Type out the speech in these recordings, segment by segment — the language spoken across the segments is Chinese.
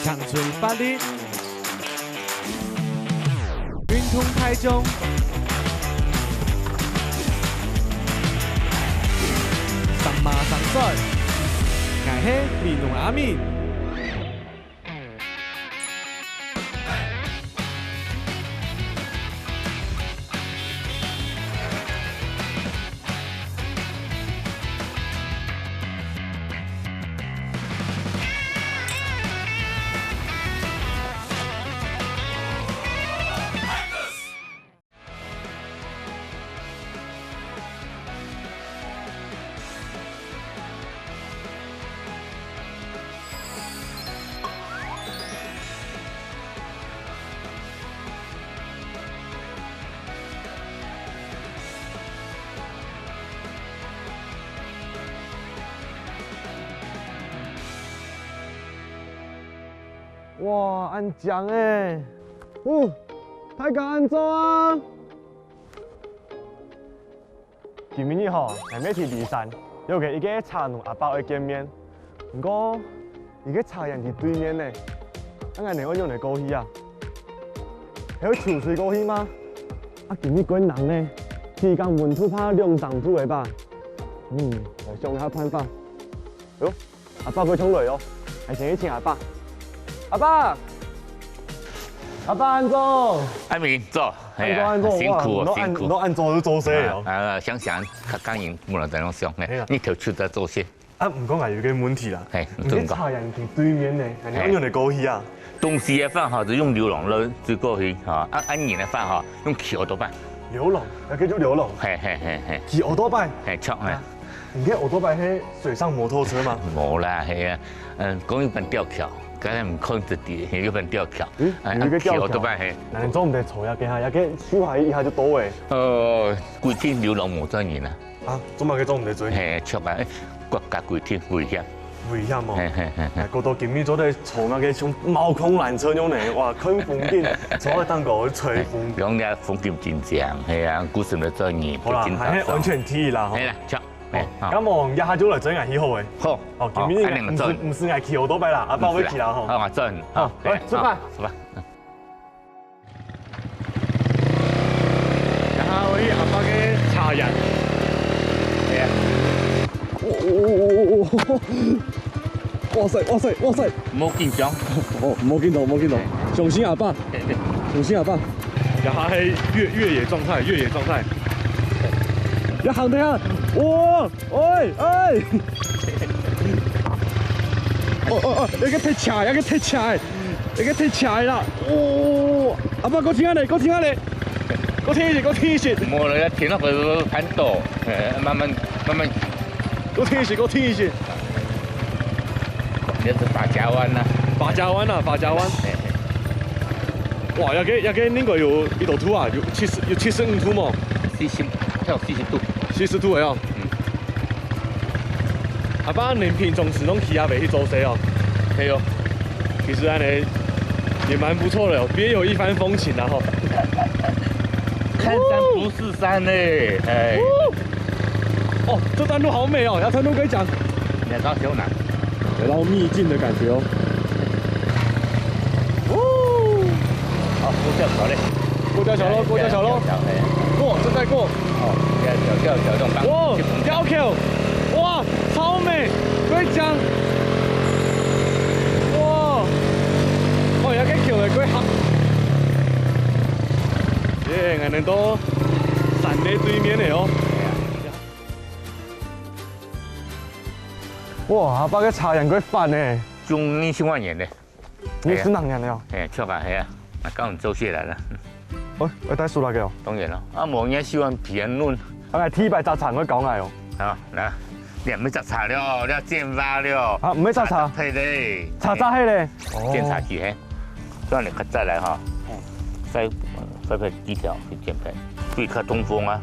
乡村法律，运通台中，上马上帅，我是米农阿敏。哇，安强诶！哦，大家安怎啊？今日吼，下要去骊山，约个一个茶农阿伯来见面。不过，伊个茶园伫对面呢，咱安尼我用来过去啊？还有秋水过去吗？啊，今日滚人呢，时间文土拍两上土的吧？来想下办法。哟，阿伯佢冲来哦，还先去请阿伯。阿爸，阿爸安怎？阿明做，安怎？辛苦哦，辛苦。都安怎就做些哦。想想较讲因无能在拢上嘿，你头出在做些。啊，唔讲也有个问题啦。嘿，你茶园伫对面呢，安尼用来过去啊？东西的饭哈就用牛笼来做过去哈，安年的饭哈用桥多摆。牛笼，那叫做牛笼。嘿，骑奥多拜。嘿，错嘿。你看奥多拜迄水上摩托车吗？无啦，系啊，讲一般吊桥。刚才唔控制啲，有份吊桥，有个吊桥，那你做唔得错呀？下也个修下一下就到诶。规天流浪无专人啊！啊，做乜嘅做唔得做？嘿，错啊！国家规天危险。危险哦！嗰度今日做咧坐那个像猫空缆車樣嚟，哇，看風景，坐喺當個吹風。講嘅風景真正，係啊，古時嘅專業。好啦，係安全第一啦。係啦，錯。咁我一下就嚟整下喜好嘅。好，哦，今日唔是嗌騎好多擺啦，阿爸會騎啦吼。好，我真。好，嚟出發。出發。然後呢阿爸嘅茶人。係啊。哇塞！冇緊張。哦，冇見到，相信阿爸，相信阿爸。又係越野狀態，一行睇下，哇，喂，有個踢柴啦，哦，阿爸，我聽下你，我聽一些，冇啦，一聽到佢很多，慢慢，我聽一些。這是法家灣啦，法家灣。哇，有個那個有一度土啊，有75度嘛，40度的哦。阿爸，你平常時攏去阿袂去做些哦？係哦，其實安尼也蠻不錯的哦，別有一番風情啦吼。看山不是山嘞，哎。哦，這段路好美哦，要程度可以講。你要到小南。有到秘境的感覺哦。好，過吊橋嘞。過吊橋咯。過，正在過。哦，吊這種鋼。哇，吊橋，哇，超美，可以講。哇，哦，有個橋係幾黑。耶，我哋到山的對面的哦。哇，阿爸個茶人佢飯呢？中你10萬元的。你是哪人的哦？哎，錯吧，係啊，那剛做些來了。喂，我帶數來嘅哦。當然咯，啊，冇嘢希望評論。我係T8雜茶，我講嚟哦。好，來，你唔要雜茶了，你要檢查了。啊，唔要雜茶。係嘞。茶渣係咧。檢查機嘿，所以你再來哈。再配幾條去檢配，對客通風啊。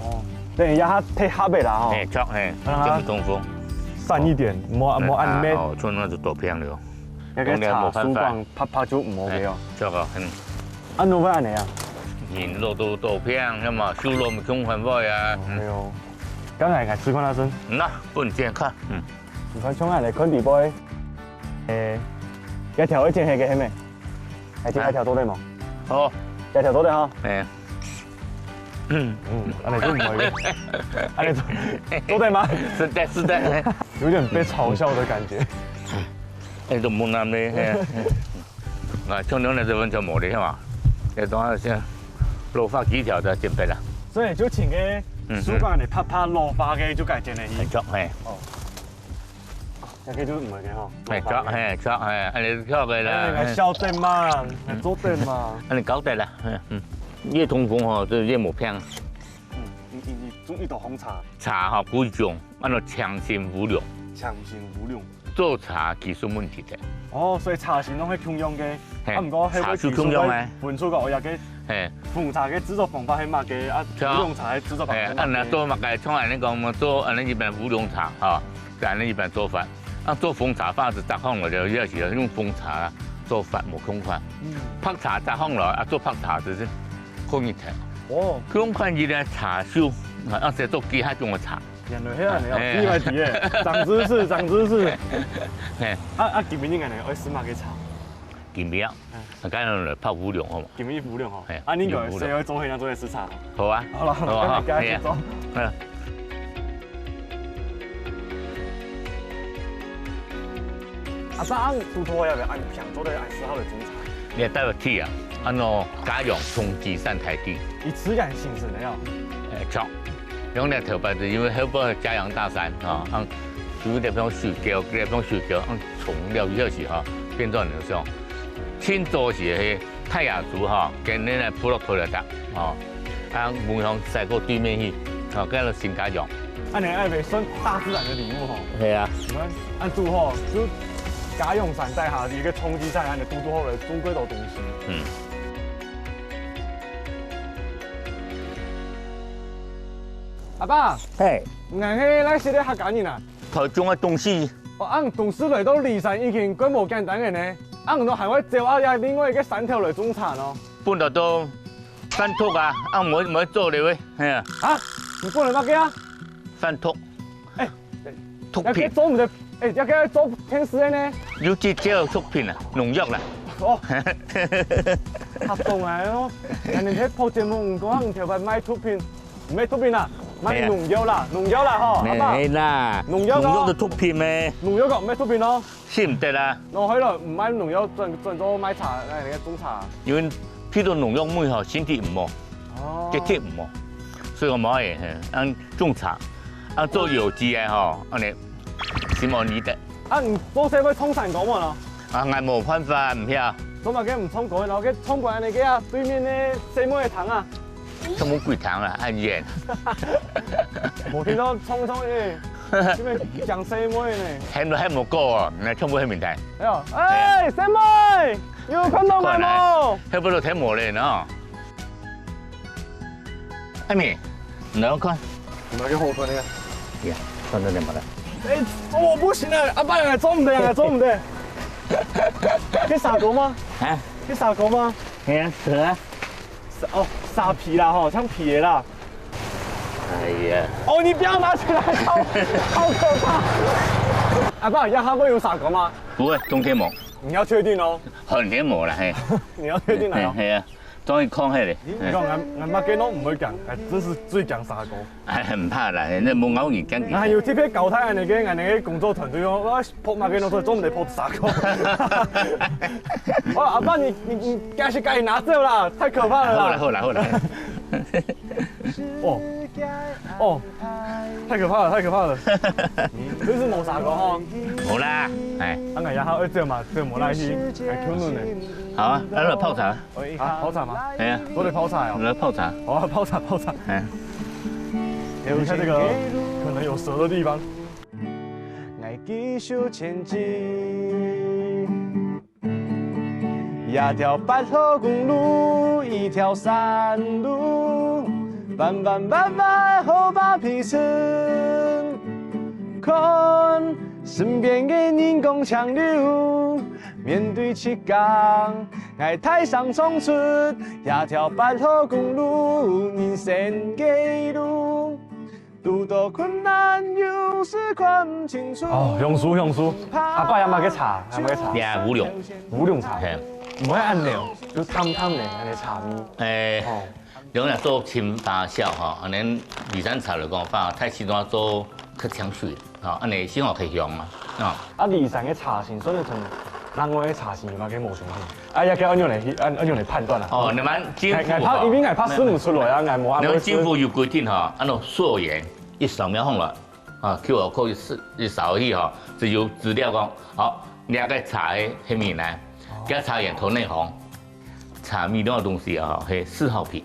哦。等一下睇黑的啦吼。哎，錯哎，檢通風。散一點，莫按咩。哦，做那就多片了。那個茶樹棒拍就唔好嘅哦。這個很。按怎麼按的啊？人肉都多片，那麼燒肉咪咁很快啊。哎呦，剛才係吃看下先。那不健康，你看像按嚟看地杯，一條一隻係嘅係咩？係條多啲冇？好，一條多啲哈。哎，安尼都唔係嘅，安尼多啲嗎？是的，是的。有點被嘲笑的感覺。哎，都冇難咩？啊，沖涼的時候就冇的嘛，這當然是落發幾條就準備啦。所以就請個主管嚟拍落花嘅就解決嚟。係作係。哦。一個就唔係嘅嗬。係作係作係，安尼作嘅啦。係小店嘛，係做店嘛。安尼搞得啦，越通風吼，就越冇偏。你中意道紅茶？茶吼幾種，按照強性無量。強性無量。做茶技術問題嘅。哦，所以茶是攏係共用嘅。係。啊，唔過茶是共用嘅。換出個我有嘅。係。紅茶嘅製作方法係乜嘅？啊，烏龍茶嘅製作方法。係，按呢做乜嘅？從安尼講，做安尼一般烏龍茶，哈，就安尼一般做法。啊，做風茶法是雜項來就要是用風茶做法冇空法。拍茶雜項來，啊做拍茶就是可以睇。哦。佢用看伊咧茶樹，啊寫做幾下種嘅茶。原來係安尼哦，意外啲嘅，長知識，長知識。係。啊，見面應該係愛試乜嘅茶？見面啊，梗係嚟拍烏龍好嘛？見面烏龍嗬。係。啊，呢個誰會做起呢做嘅試茶？好啊。好啦，好啦，跟住做。係。啊，但按拄拖要唔按平做的按4號的種茶？你帶個鐵啊，按照家用衝擊散台地。以質感性質的要。錯，用呢條牌子，因為好多嘉陽大山啊，按主要地方樹膠，地方樹膠按重料以後時哈，變咗那種清早時係太陽樹哈，跟你嚟鋪落去就得，哦，按門向曬過對面去，哦，跟住新家用。按你愛袂算大自然的禮物吼。係啊。按拄吼就。家用山帶下一個衝擊賽，按你嘟好嚟做幾道東西。阿爸，嘿，硬係咱是咧客家人啊。台中嘅東西。哦，按董事來到離山已經規模簡單嘅呢，按都係我借我也另外一個3條嚟種茶咯。搬到都山托啊，按冇做嚟喂，係啊。啊？你搬嚟乜嘅啊？山托。誒，托片。有幾種唔得？誒，有幾做天使嘅呢？有啲叫托片啊，農藥啦。哦。合動嚟咯，人哋喺鋪節目唔講唔條牌賣托片，唔係托片啦。買農藥啦，農藥啦嗬，阿爸。係啦。農藥就突片咩？農藥個唔係突片咯。是唔得啦。我喺度唔買農藥，轉咗買茶嚟嘅種茶。因為譬如農藥妹嗬，身體唔好，肌體唔好，所以我冇嘢按種茶，按做有機嘅嗬，按你希望你得。啊，唔做社會沖散講喎咯。啊，我冇辦法唔曉。咁啊，嘅唔沖過，然後嘅沖過嚟嘅啊，對面咧細妹嘅糖啊。都冇鬼糖啦，很遠。冇聽到沖嘅，點解講細妹呢？係冇過啊，你沖冇喺面睇。哎呦，哎，細妹，有看到沒冇？喺邊度睇冇咧呢？阿妹，你要看？你要去後頭呢個？呀，看到你冇啦？哎，我不行啊，阿爸又做唔得，又做唔得。去沙狗嗎？啊？去沙狗嗎？係啊，是啊。哦，沙皮啦，吼，像皮的啦。哎呀！哦，你不要拿起來，好可怕！阿爸，要它會有沙狗嗎？不會，冬天冇。你要確定哦。寒天冇啦，嘿。你要確定嚟哦。係啊，終於抗起嚟。你講俺媽嘅都唔會講，係真是最講沙狗。係唔怕啦，你冇咬人講。係要貼喺舊太人哋嘅，人哋嘅工作團隊哦，我撲馬嘅攞出嚟，總唔得撲沙狗。哦，阿爸，你該是該拿走啦，太可怕了啦！好啦。哦，太可怕了，太可怕了！你是冇沙狗吼？冇啦，係。啱啱也好，一隻嘛，隻冇拉去，係 Q 嫩的。好啊，喺度泡茶。啊，泡茶嗎？係啊，我哋泡茶哦。嚟泡茶。哦，泡茶。係。你看這個可能有蛇的地方。愛繼續前進，一條白頭公路，一條山路，慢慢後把皮撐，看身邊嘅人共強流，面對七港，愛台上衝出一條白頭公路，人生嘅路，路多困難有。哦，榕树，阿爸有冇嘅茶？有冇嘅茶？呀，五两，五两茶，嘿，唔可以按料，就汤汤的安尼茶米。诶，哦，两人做清大小吼，安尼二三茶来讲法，太时段做较清水，吼，安尼先学去香嘛，啊，啊，二三嘅茶型算得同人外嘅茶型有冇嘅無相同？啊，也叫按樣嚟判斷啊。哦，你们政府拍呢邊係拍算唔出來啊，係冇按。你们政府有规定哈，按照溯源一扫描好了，啊，QR code 一扫去哈，就有资料讲，好，你个茶的黑米呢，加茶叶头内红，茶米那种东西啊，系4号皮，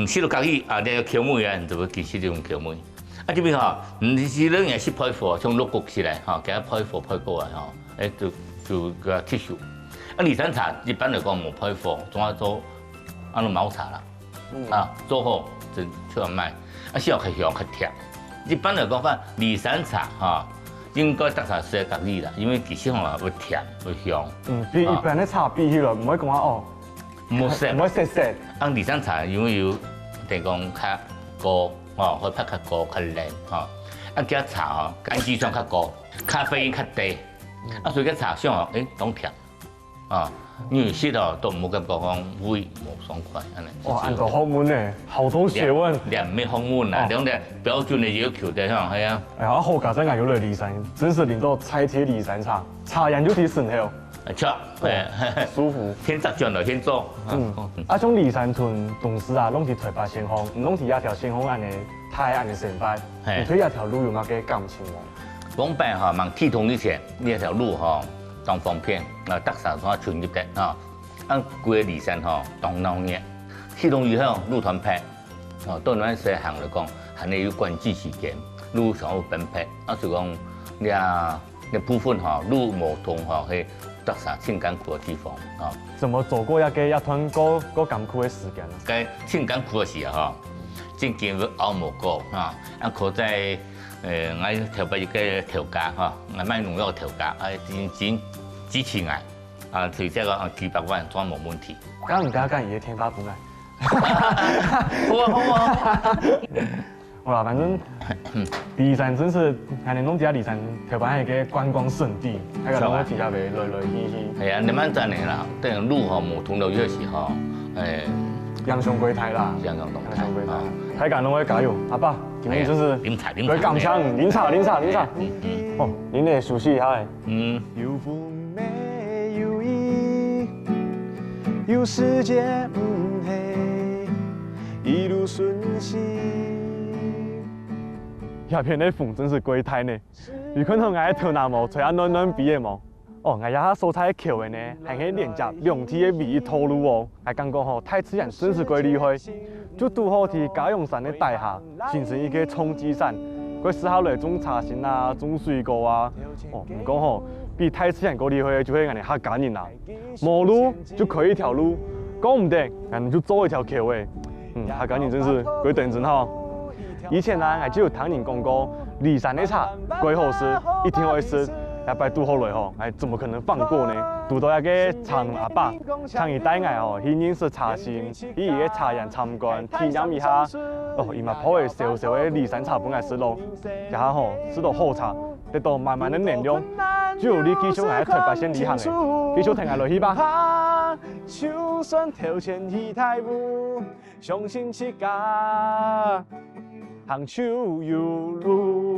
洗到家己啊，你要口味啊，你就会其实这种口味。啊，这边哈，是咱也是配货，从六国起来哈，给它配货配过来哈，哎就个剔手。啊，二三茶一般来讲冇配货，总要做按照毛茶啦，啊，做好就出来卖。啊，需要较香较甜。一般来讲，二三茶哈，应该特茶适合家己啦，因为其实吼会甜会香。比一般的茶比起來，唔可以講話哦，冇涩，唔可以涩。按二三茶因為有地講較高，吼，會拍較高較靚，吼。啊，加茶吼，氨基酸較高，咖啡因較低，啊，所以個茶香吼，當甜，啊。因为吸到都冇感觉讲胃冇爽快，安尼。哇，按到好悶呢，好多學問。兩咩學問啦，兩個標準的要求的嚇，係啊。哎呀，好家真係有嚟離山，真是令到採鐵離山茶，茶研究提神後。錯，舒服。先執上來先做。啊，種離山屯同事啊，攏是台北先鋒，唔攏是一條先鋒安尼，太安尼成敗，唔推一條路用乜嘅感情喎。講白嚇，問鐵通以前呢一條路嚇。當方便，啊，特sản所傳入嘅啊，按規個離山吼，當鬧熱，啟動以後路團拍，哦，對咱細行來講，係你有管制時間，路上有分配，啊，就講你部分吼路無通吼，係特產青甘苦嘅地方，啊。怎麼走過一段個甘苦嘅時間啊？該青甘苦嘅時候吼，正經要熬無過啊，啊，可在。我調俾一個調價嚇，我買農藥調價，錢錢愛，啊，隨即個幾百萬裝冇問題。咁唔加間嘢天花板啊！好啊好啊！好啦，反正離山真是係你弄啲離山條板係個觀光勝地，喺個攏底下邊來來去去。係啊，你蠻讚嘅啦，但路吼冇通到有時候，陽上歸台啦，陽上歸台。台港攏會加油，阿爸，今天就是佢感想，飲茶。哦，您也熟悉一下誒。有風沒有雨，有時間唔黑，一路順心。下片的風真是歸台呢，有看到我喺頭南毛吹下暖暖鼻嘅毛。哦，我呀蔬菜口嘅呢，係喺連接兩體嘅味透露哦。係感覺吼，太自然真是歸厲害，就拄好喺嘉陽山嘅底下，形成一個衝積山，佢適合嚟種茶葉啊、種水果啊。哦，唔講吼，比太自然夠厲害，就係我哋客家人啦。冇路就可以一條路，講唔定，我就走一條口嘅。客家人真是鬼等真好。以前啊，我就有聽人講過，離山嘅茶鬼好食，一定會食。一擺拄好來吼，怎麼可能放過呢？拄到一個茶農阿伯，倡議帶我吼去認識茶心，去伊個茶園參觀，體驗一下。哦，伊嘛泡個小小的離山茶本來食咯，一下吼吃到好茶，得到滿滿的能量。就有你繼續喺台北先旅行嘅，繼續聽下落去吧。就算條件已太無，相信自家，行出有路。